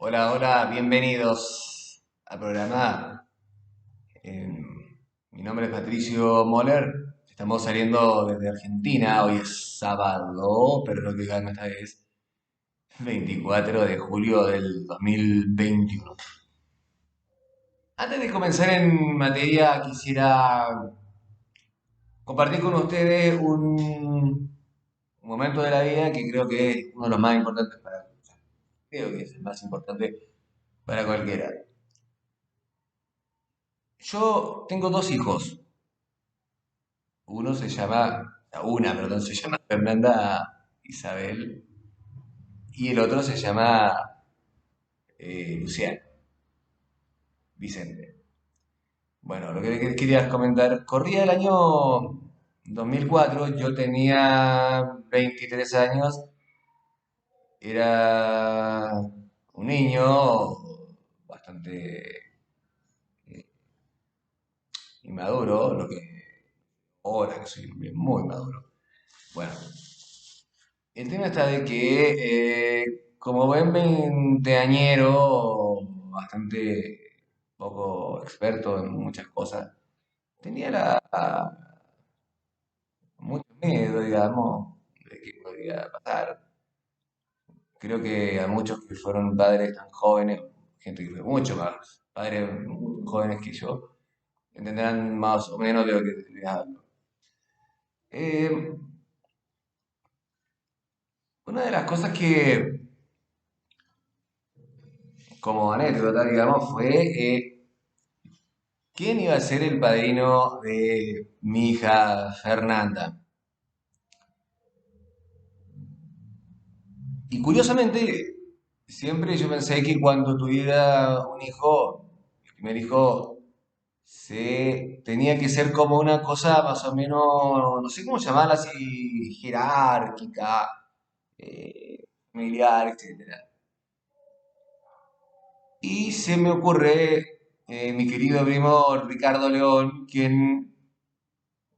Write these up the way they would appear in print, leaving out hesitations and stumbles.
Hola, hola, bienvenidos al programa. Eh, Mi nombre es Patricio Moller. Estamos saliendo desde Argentina. Hoy es sábado, pero lo que gana esta vez 24 de julio del 2021. Antes de comenzar en materia, quisiera compartir con ustedes un momento de la vida que creo que es uno de los más importantes para, creo que es el más importante para cualquiera. Yo tengo dos hijos. Perdón, se llama Fernanda Isabel y el otro se llama Luciano Vicente. Bueno, lo que les quería comentar, corría el año 2004, yo tenía 23 años, era un niño bastante inmaduro, lo que ahora que soy muy maduro. Bueno, el tema está de que, como buen veinteañero, bastante poco experto en muchas cosas, tenía mucho miedo, digamos, de qué podría pasar. Creo que a muchos que fueron padres tan jóvenes, gente que fue mucho más, padres muy jóvenes que yo, entenderán más o menos de lo que les hablo. Eh, una de las cosas que, como anécdota, digamos, fue ¿quién iba a ser el padrino de mi hija Fernanda? Y curiosamente, siempre yo pensé que cuando tuviera un hijo, el primer hijo, se tenía que ser como una cosa más o menos, no sé cómo llamarla así, jerárquica, familiar, etcétera. Y se me ocurre mi querido primo Ricardo León, quien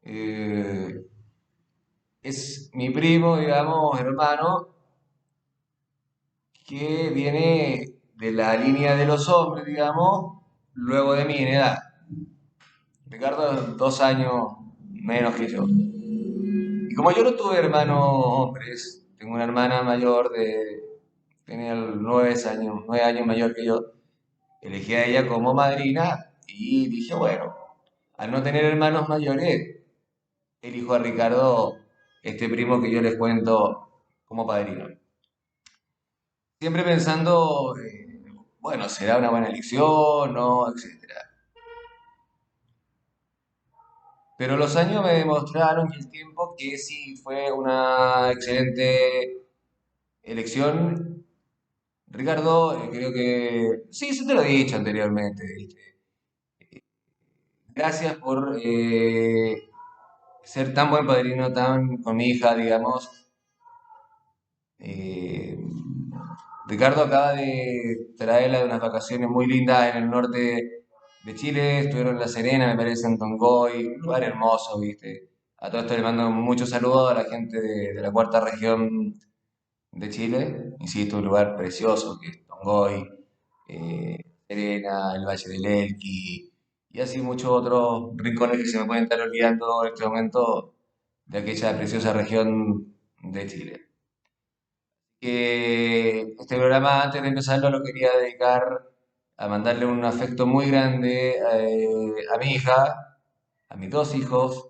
eh, es mi primo, digamos, hermano, que viene de la línea de los hombres, digamos, luego de mí en edad. Ricardo es 2 años menos que yo. Y como yo no tuve hermanos hombres, tengo una hermana mayor tenía 9 años mayor que yo, elegí a ella como madrina y dije, bueno, al no tener hermanos mayores, elijo a Ricardo, este primo que yo les cuento como padrino. Siempre pensando, bueno, será una buena elección, ¿no? Etcétera. Pero los años me demostraron y el tiempo que sí fue una excelente elección. Ricardo, creo que sí, se te lo he dicho anteriormente, ¿viste? Gracias por ser tan buen padrino, tan con mi hija, digamos. Eh, Ricardo acaba de traerla de unas vacaciones muy lindas en el norte de Chile, estuvieron en La Serena, me parece, en Tongoy, un lugar hermoso, ¿viste? A todo esto le mando muchos saludos a la gente de la cuarta región de Chile, insisto, un lugar precioso que es Tongoy, Serena, el Valle del Elqui y así muchos otros rincones que se me pueden estar olvidando en este momento de aquella preciosa región de Chile. Que este programa, antes de empezarlo, lo quería dedicar a mandarle un afecto muy grande a mi hija, a mis dos hijos,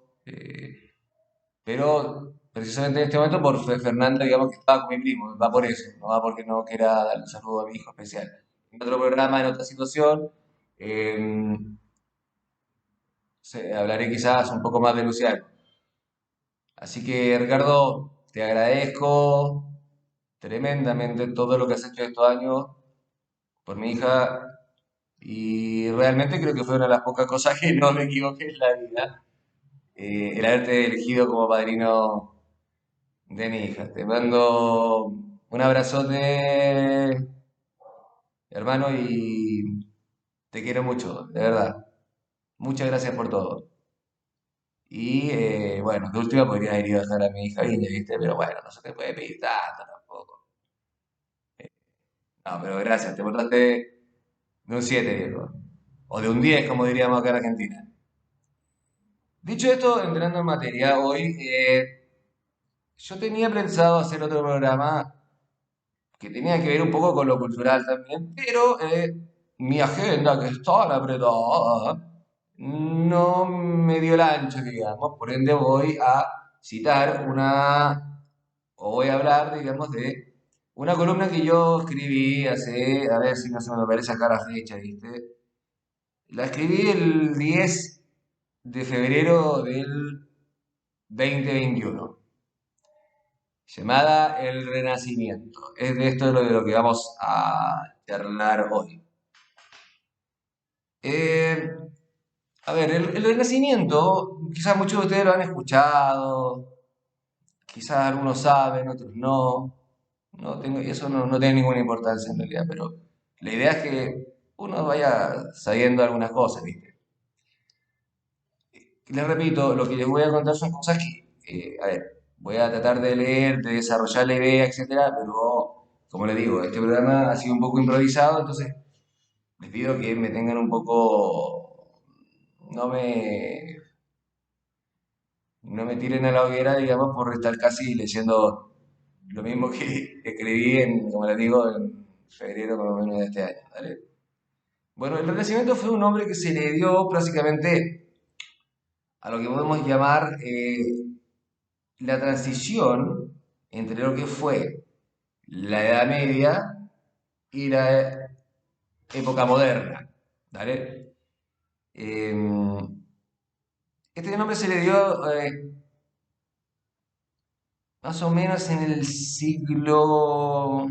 pero precisamente en este momento por Fernanda, digamos que estaba con mi primo, va por eso, no va porque no quiera darle un saludo a mi hijo especial. En otro programa, en otra situación, eh, hablaré quizás un poco más de Luciano. Así que, Ricardo, te agradezco tremendamente todo lo que has hecho estos años por mi hija y realmente creo que fue una de las pocas cosas que no me equivoqué en la vida, el haberte elegido como padrino de mi hija. Te mando un abrazote, hermano, y te quiero mucho, de verdad. Muchas gracias por todo. Y bueno, de última podría haber ido a dejar a mi hija y ¿viste? Pero bueno, no se te puede pedir tanto tampoco. No, pero gracias, te portaste de un 7, viejo. O de un 10, como diríamos acá en Argentina. Dicho esto, entrando en materia, hoy yo tenía pensado hacer otro programa que tenía que ver un poco con lo cultural también, pero mi agenda, que está tan apretada, no me dio el ancho, digamos, por ende voy a citar o voy a hablar, digamos, de una columna que yo escribí hace, a ver si no se me parece acá la fecha, ¿viste? La escribí el 10 de febrero del 2021, llamada El Renacimiento. Es de esto de lo que vamos a charlar hoy. Eh, a ver, el Renacimiento, quizás muchos de ustedes lo han escuchado, quizás algunos saben, otros no. No tengo, y eso no tiene ninguna importancia en realidad, pero la idea es que uno vaya sabiendo algunas cosas, ¿viste? Les repito, lo que les voy a contar son cosas que, a ver, voy a tratar de leer, de desarrollar la idea, etcétera, pero como les digo, este programa ha sido un poco improvisado, entonces les pido que me tengan un poco, no me, no me tiren a la hoguera, digamos, por estar casi leyendo lo mismo que escribí como les digo, en febrero más o menos de este año, ¿vale? Bueno, el Renacimiento fue un nombre que se le dio prácticamente a lo que podemos llamar la transición entre lo que fue la Edad Media y la época moderna, ¿vale? Eh, este nombre se le dio más o menos en el siglo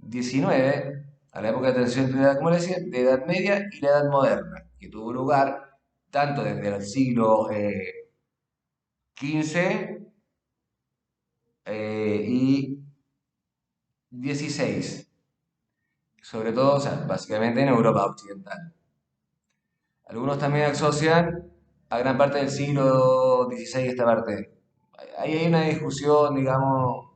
XIX, a la época de transición entre como le decía, de Edad Media y la Edad Moderna, que tuvo lugar tanto desde el siglo XV y XVI, sobre todo, o sea, básicamente en Europa Occidental. Algunos también asocian a gran parte del siglo XVI esta parte. Ahí hay una discusión, digamos,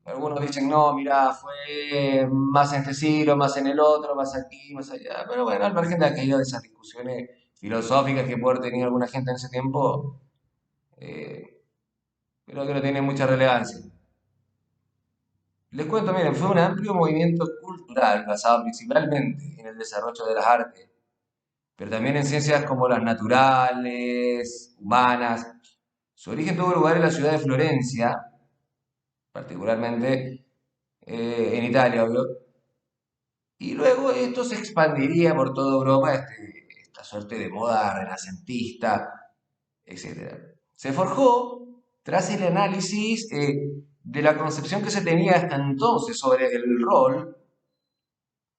algunos dicen, no, mira, fue más en este siglo, más en el otro, más aquí, más allá. Pero bueno, al margen de aquello de esas discusiones filosóficas que puede haber tenido alguna gente en ese tiempo, eh, creo que no tiene mucha relevancia. Les cuento, miren, fue un amplio movimiento cultural basado principalmente en el desarrollo de las artes, pero también en ciencias como las naturales, humanas. Su origen tuvo lugar en la ciudad de Florencia, particularmente en Italia, obvio, y luego esto se expandiría por toda Europa, esta suerte de moda renacentista, etcétera. Se forjó tras el análisis de la concepción que se tenía hasta entonces sobre el rol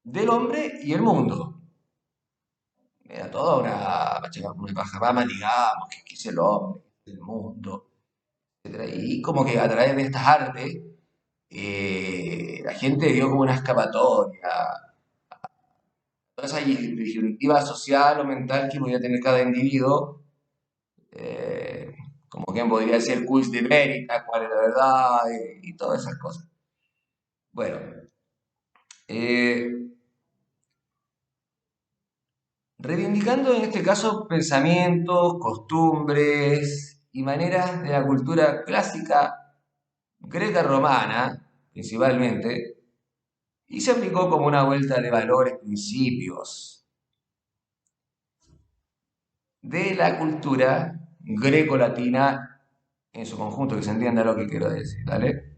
del hombre y el mundo. Era toda una pajamama, digamos, que es el hombre, qué es el mundo, etcétera. Y como que a través de estas artes, la gente dio como una escapatoria, toda esa disyuntiva social o mental que podía tener cada individuo, eh, como quien podría decir quiz de América, cuál es la verdad y todas esas cosas. Bueno, eh, reivindicando en este caso pensamientos, costumbres y maneras de la cultura clásica greca-romana, principalmente, y se aplicó como una vuelta de valores, principios de la cultura greco-latina en su conjunto, que se entienda lo que quiero decir, ¿vale?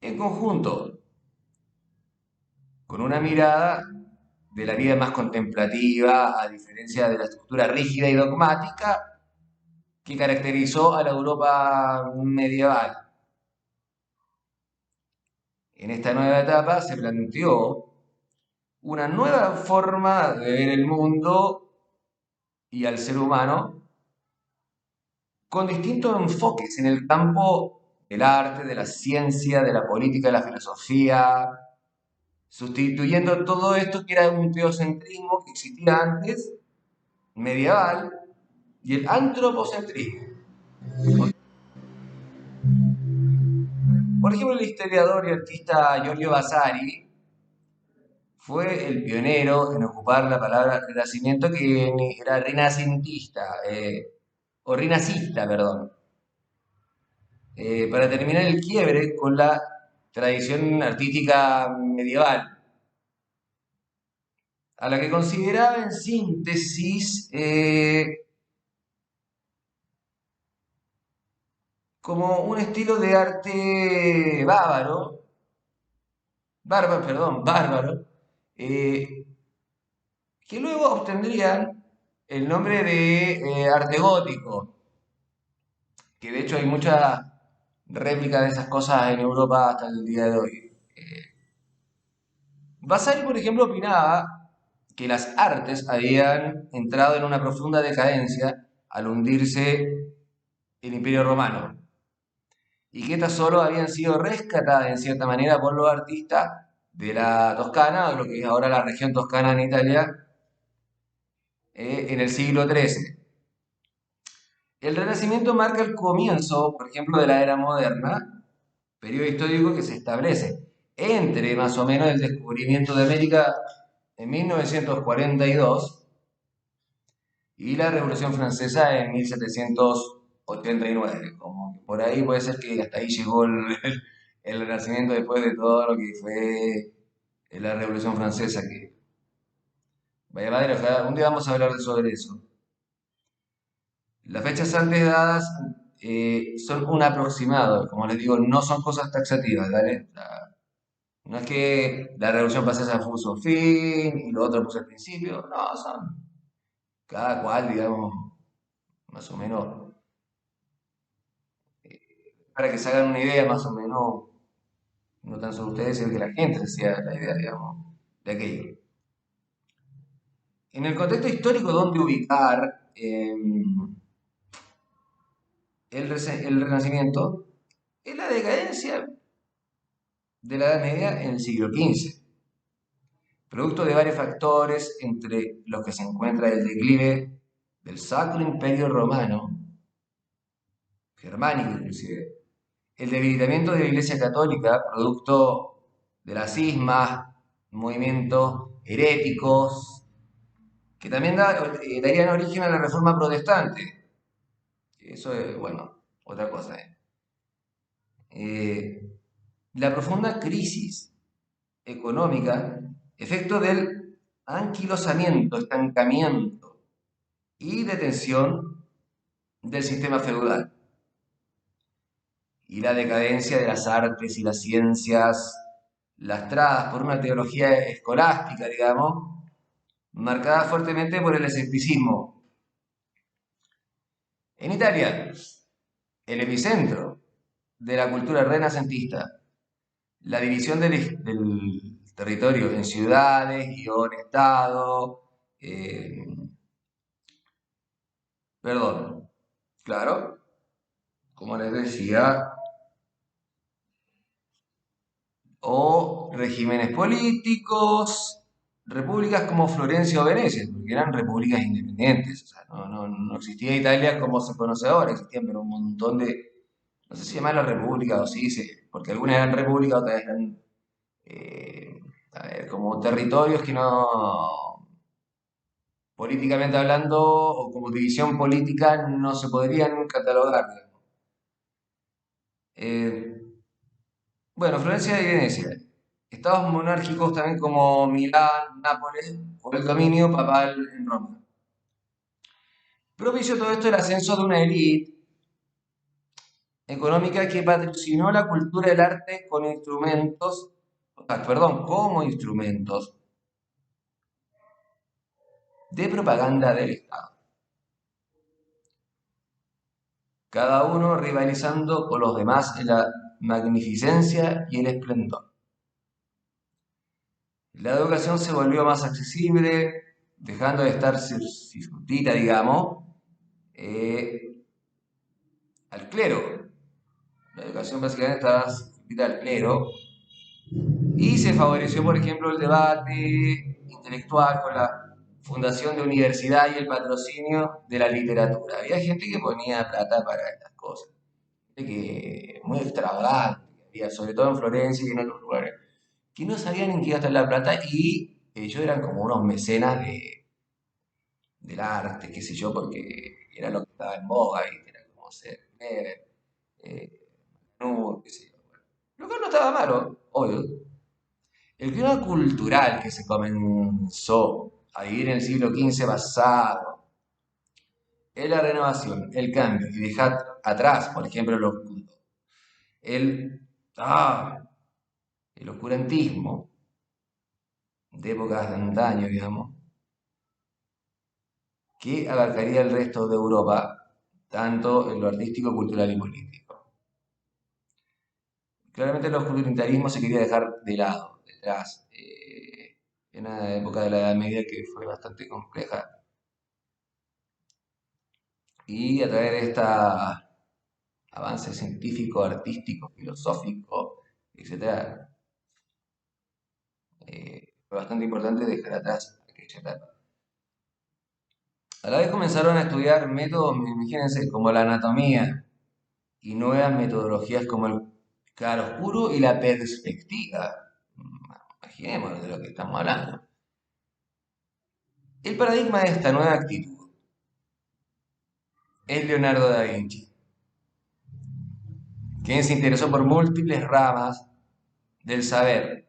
En conjunto, con una mirada de la vida más contemplativa, a diferencia de la estructura rígida y dogmática que caracterizó a la Europa medieval. En esta nueva etapa se planteó una nueva forma de ver el mundo y al ser humano con distintos enfoques en el campo del arte, de la ciencia, de la política, de la filosofía, sustituyendo todo esto que era un teocentrismo que existía antes, medieval, y el antropocentrismo. Por ejemplo, el historiador y artista Giorgio Vasari fue el pionero en ocupar la palabra renacimiento, que era renacentista, o renacista, perdón, para terminar el quiebre con la tradición artística medieval, a la que consideraba en síntesis como un estilo de arte bárbaro, eh, que luego obtendrían el nombre de arte gótico, que de hecho hay muchas réplicas de esas cosas en Europa hasta el día de hoy. Vasari, por ejemplo, opinaba que las artes habían entrado en una profunda decadencia al hundirse el Imperio Romano, y que estas solo habían sido rescatadas en cierta manera por los artistas de la Toscana, o lo que es ahora la región toscana en Italia, en el siglo XIII. El Renacimiento marca el comienzo, por ejemplo, de la era moderna, periodo histórico que se establece entre más o menos el descubrimiento de América en 1942 y la Revolución Francesa en 1789. Como que por ahí puede ser que hasta ahí llegó el Renacimiento después de todo lo que fue la Revolución Francesa. Que vaya madre, ojalá, un día vamos a hablar sobre eso. Las fechas antes dadas son un aproximado, como les digo, no son cosas taxativas, ¿vale? O sea, no es que la Revolución Francesa puso fin y lo otro puso el principio, no, son cada cual, digamos, más o menos, para que se hagan una idea más o menos, no tan solo ustedes, sino que la gente se haga la idea, digamos, de aquello. En el contexto histórico, ¿dónde ubicar el Renacimiento? Es la decadencia de la Edad Media en el siglo XV, producto de varios factores, entre los que se encuentra el declive del Sacro Imperio Romano, germánico inclusive, el debilitamiento de la Iglesia Católica, producto de las cismas, movimientos heréticos, que también darían origen a la Reforma Protestante. Eso es, bueno, otra cosa. La profunda crisis económica, efecto del anquilosamiento, estancamiento y detención del sistema feudal, y la decadencia de las artes y las ciencias, lastradas por una teología escolástica, digamos, marcada fuertemente por el escepticismo. En Italia, el epicentro de la cultura renacentista, la división del territorio en ciudades, guión, estado, perdón, claro, como les decía, o regímenes políticos, repúblicas como Florencia o Venecia, porque eran repúblicas independientes, o sea, no existía Italia como se conoce ahora, existían pero un montón de, no sé si llamarlo república o sí, porque algunas eran repúblicas, otras eran, eh, a ver, como territorios que no, políticamente hablando, o como división política, no se podrían catalogar, digamos. Eh, Bueno, Florencia y Venecia. Estados monárquicos también como Milán, Nápoles o el dominio papal en Roma. Propició todo esto el ascenso de una élite económica que patrocinó la cultura y el arte con instrumentos, perdón, como instrumentos de propaganda del Estado. Cada uno rivalizando con los demás en la magnificencia y el esplendor. La educación se volvió más accesible, dejando de estar circunscrita, digamos, eh, al clero. La educación básicamente estaba circunscrita al clero y se favoreció, por ejemplo, el debate intelectual con la fundación de universidad y el patrocinio de la literatura. Había gente que ponía plata para estas cosas, gente que muy extravagante, veía, sobre todo en Florencia y en otros lugares, que no sabían en qué iba a estar la plata y ellos eran como unos mecenas del arte, qué sé yo, porque era lo que estaba en boga, ¿viste? Era como ser, no, qué sé yo. Bueno, lo cual no estaba malo, obvio. El clima cultural que se comenzó a vivir en el siglo XV pasado es la renovación, el cambio, y dejar atrás, por ejemplo, el, ah, el oscurantismo de épocas de antaño, digamos, que abarcaría el resto de Europa, tanto en lo artístico, cultural y político. Claramente el oscurantarismo se quería dejar de lado, detrás, en una época de la Edad Media que fue bastante compleja, y a través de este avance científico, artístico, filosófico, etc., fue bastante importante dejar atrás aquella etapa. A la vez comenzaron a estudiar métodos, imagínense, como la anatomía y nuevas metodologías como el claroscuro y la perspectiva. Imaginémonos de lo que estamos hablando. El paradigma de esta nueva actitud es Leonardo da Vinci, quien se interesó por múltiples ramas del saber.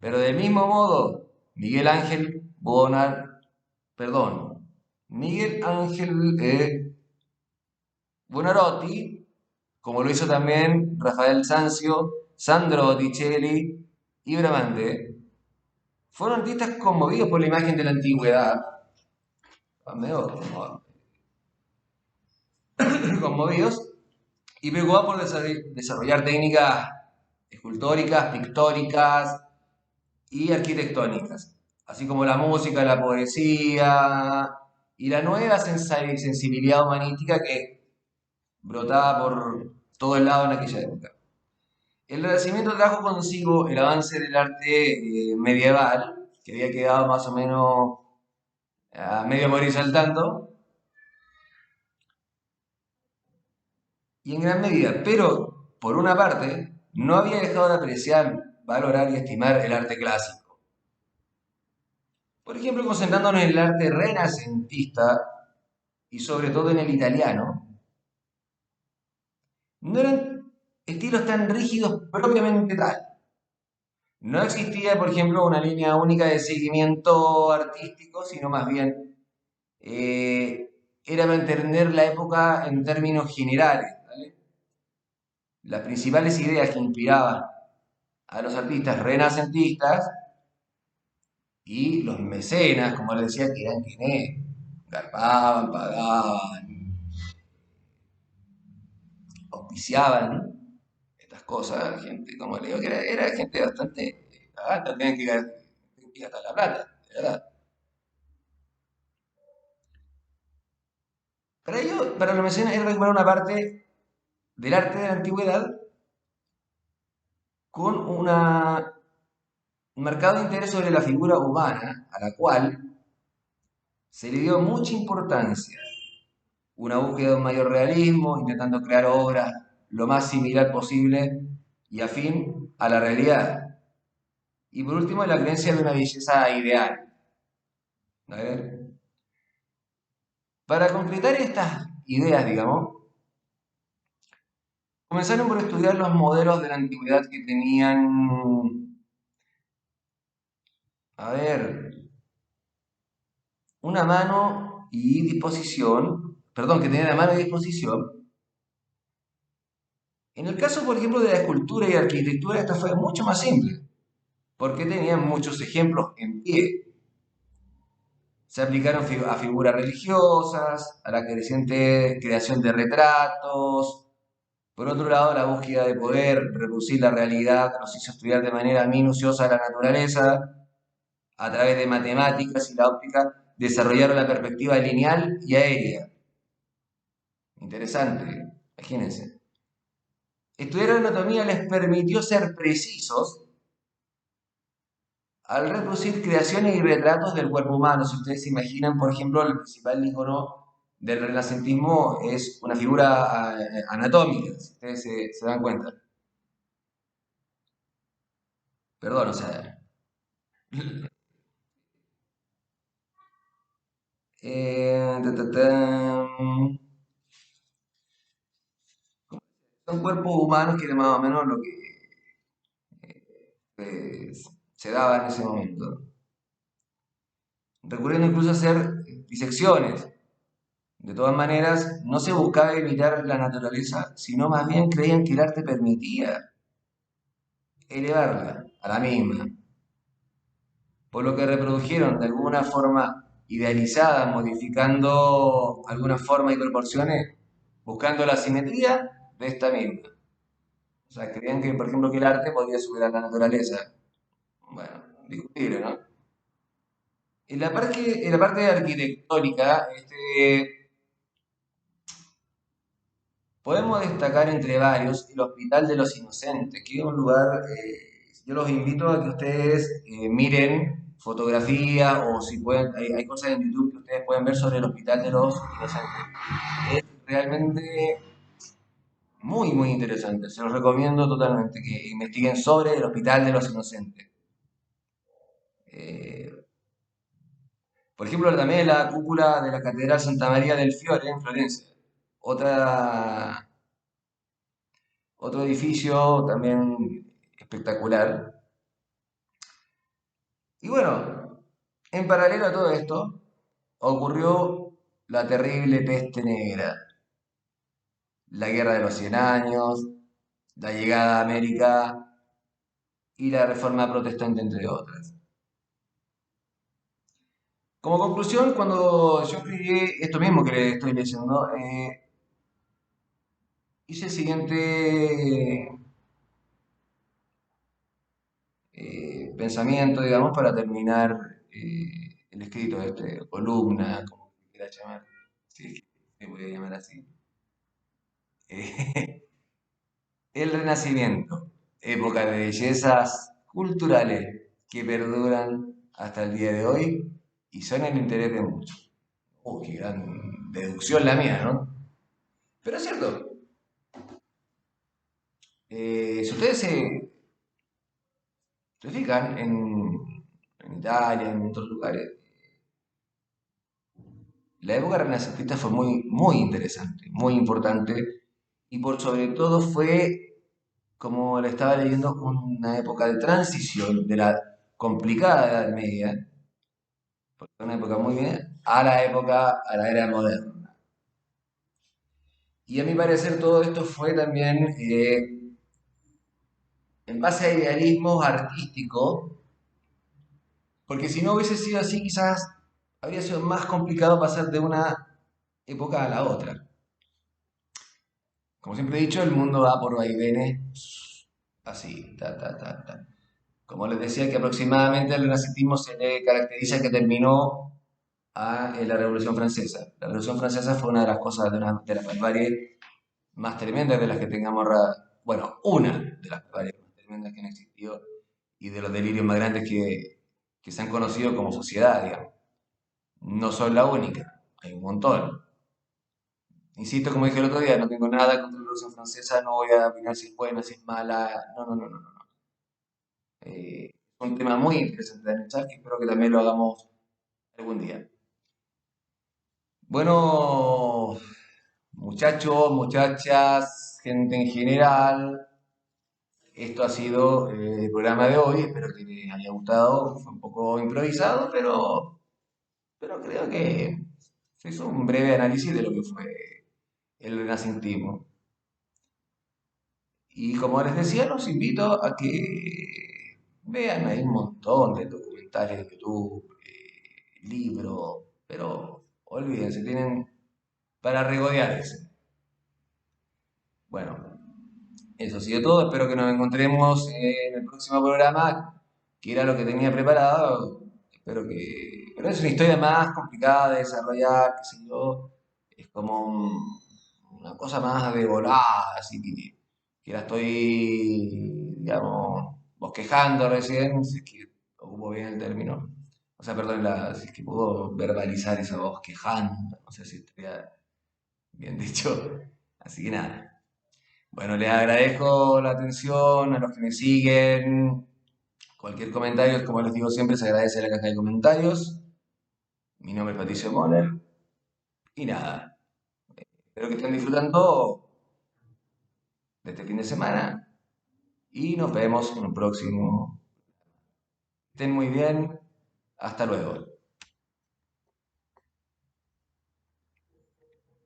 Pero del mismo modo, Miguel Ángel Buonarroti, como lo hizo también Rafael Sanzio, Sandro Botticelli y Bramante, fueron artistas conmovidos por la imagen de la antigüedad, medio conmovidos, y preocupados por desarrollar técnicas escultóricas, pictóricas y arquitectónicas, así como la música, la poesía y la nueva sensibilidad humanística que brotaba por todo el lado en aquella época. El Renacimiento trajo consigo el avance del arte medieval, que había quedado más o menos a medio morir saltando, y en gran medida, pero por una parte, no había dejado de apreciar, valorar y estimar el arte clásico. Por ejemplo, concentrándonos en el arte renacentista y sobre todo en el italiano, no eran estilos tan rígidos propiamente tal. No existía, por ejemplo, una línea única de seguimiento artístico, sino más bien era mantener la época en términos generales, ¿vale? Las principales ideas que inspiraban a los artistas renacentistas y los mecenas, como les decía, que eran quienes garpaban, pagaban, auspiciaban estas cosas, gente, como le digo, que era gente bastante alta, tenían que gastar la plata, de verdad. Para ello, para los mecenas era recuperar una parte del arte de la antigüedad con un marcado interés sobre la figura humana, a la cual se le dio mucha importancia, una búsqueda de un mayor realismo, intentando crear obras lo más similar posible y afín a la realidad. Y por último, la creencia de una belleza ideal. A ver, para concretar estas ideas, digamos, comenzaron por estudiar los modelos de la antigüedad que tenían, a ver, una mano y disposición, perdón, que tenían a mano y disposición. En el caso, por ejemplo, de la escultura y arquitectura, esta fue mucho más simple, porque tenían muchos ejemplos en pie. Se aplicaron a figuras religiosas, a la creciente creación de retratos. Por otro lado, la búsqueda de poder reproducir la realidad nos hizo estudiar de manera minuciosa la naturaleza. A través de matemáticas y la óptica, desarrollaron la perspectiva lineal y aérea. Interesante, imagínense. Estudiar anatomía les permitió ser precisos al reproducir creaciones y retratos del cuerpo humano. Si ustedes se imaginan, por ejemplo, el principal icono del renacentismo es una figura anatómica, si ustedes se dan cuenta. Perdón, o sea, ta, ta, ta, son cuerpos humanos que era más o menos lo que se daba en ese momento, recurriendo incluso a hacer disecciones. De todas maneras, no se buscaba imitar la naturaleza, sino más bien creían que el arte permitía elevarla a la misma, por lo que reprodujeron de alguna forma idealizada, modificando alguna forma y proporciones, buscando la simetría de esta misma. O sea, creían que, por ejemplo, que el arte podía superar la naturaleza. Bueno, discutible, ¿no? En la parte arquitectónica, podemos destacar entre varios el Hospital de los Inocentes, que es un lugar, yo los invito a que ustedes miren fotografías o si pueden, hay cosas en YouTube que ustedes pueden ver sobre el Hospital de los Inocentes. Es realmente muy, muy interesante. Se los recomiendo totalmente que investiguen sobre el Hospital de los Inocentes. Eh, por ejemplo, también la cúpula de la Catedral Santa María del Fiore en Florencia. Otra, otro edificio también espectacular. Y bueno, en paralelo a todo esto, ocurrió la terrible peste negra, la Guerra de los Cien Años, la llegada a América y la Reforma Protestante, entre otras. Como conclusión, cuando yo escribí esto mismo que le estoy leyendo, hice el siguiente pensamiento, digamos, para terminar el escrito de este, columna, como quiera llamar, si es que se puede llamar así. Eh, el Renacimiento, época de bellezas culturales que perduran hasta el día de hoy y son el interés de muchos. Qué gran deducción la mía, ¿no? Pero es cierto, si ustedes se fijan en Italia, en otros lugares, la época renacentista fue muy, muy interesante, muy importante y por sobre todo fue, como le estaba leyendo, una época de transición de la complicada Edad Media, porque fue una época muy bien, a la época, a la era moderna. Y a mi parecer todo esto fue también en base a idealismos artísticos, porque si no hubiese sido así quizás habría sido más complicado pasar de una época a la otra. Como siempre he dicho, el mundo va por vaivenes así, ta, ta, ta, ta. Como les decía, que aproximadamente el renacentismo se le caracteriza que terminó en la Revolución Francesa. La Revolución Francesa fue una de las cosas, de las barbaries más tremendas de las que tengamos, bueno, una de las barbaries más tremendas que han existido y de los delirios más grandes que se han conocido como sociedad, digamos. No son la única, hay un montón. Insisto, como dije el otro día, no tengo nada contra la Revolución Francesa, no voy a opinar si es buena, si es mala, no, no, no, no, no. Es un tema muy interesante de analizar que espero que también lo hagamos algún día. Bueno, muchachos, muchachas, gente en general, esto ha sido el programa de hoy, espero que les haya gustado, fue un poco improvisado, pero creo que se hizo un breve análisis de lo que fue el renacentismo. Y como les decía, los invito a que vean, hay un montón de documentales de YouTube, libros, pero olvídense, tienen para regodearse. Bueno, eso ha sido todo, espero que nos encontremos en el próximo programa, que era lo que tenía preparado. Espero que... Pero es una historia más complicada de desarrollar, qué sé yo. Es como una cosa más de volada, así que la estoy, digamos, bosquejando recién, si es que ocupo bien el término. O sea, perdón, si es que puedo verbalizar eso, bosquejando, no sé si estaría bien dicho. Así que nada. Bueno, les agradezco la atención a los que me siguen. Cualquier comentario, como les digo siempre, se agradece en la caja de comentarios. Mi nombre es Patricio Moller. Y nada, espero que estén disfrutando de este fin de semana y nos vemos en un próximo. Estén muy bien. Hasta luego.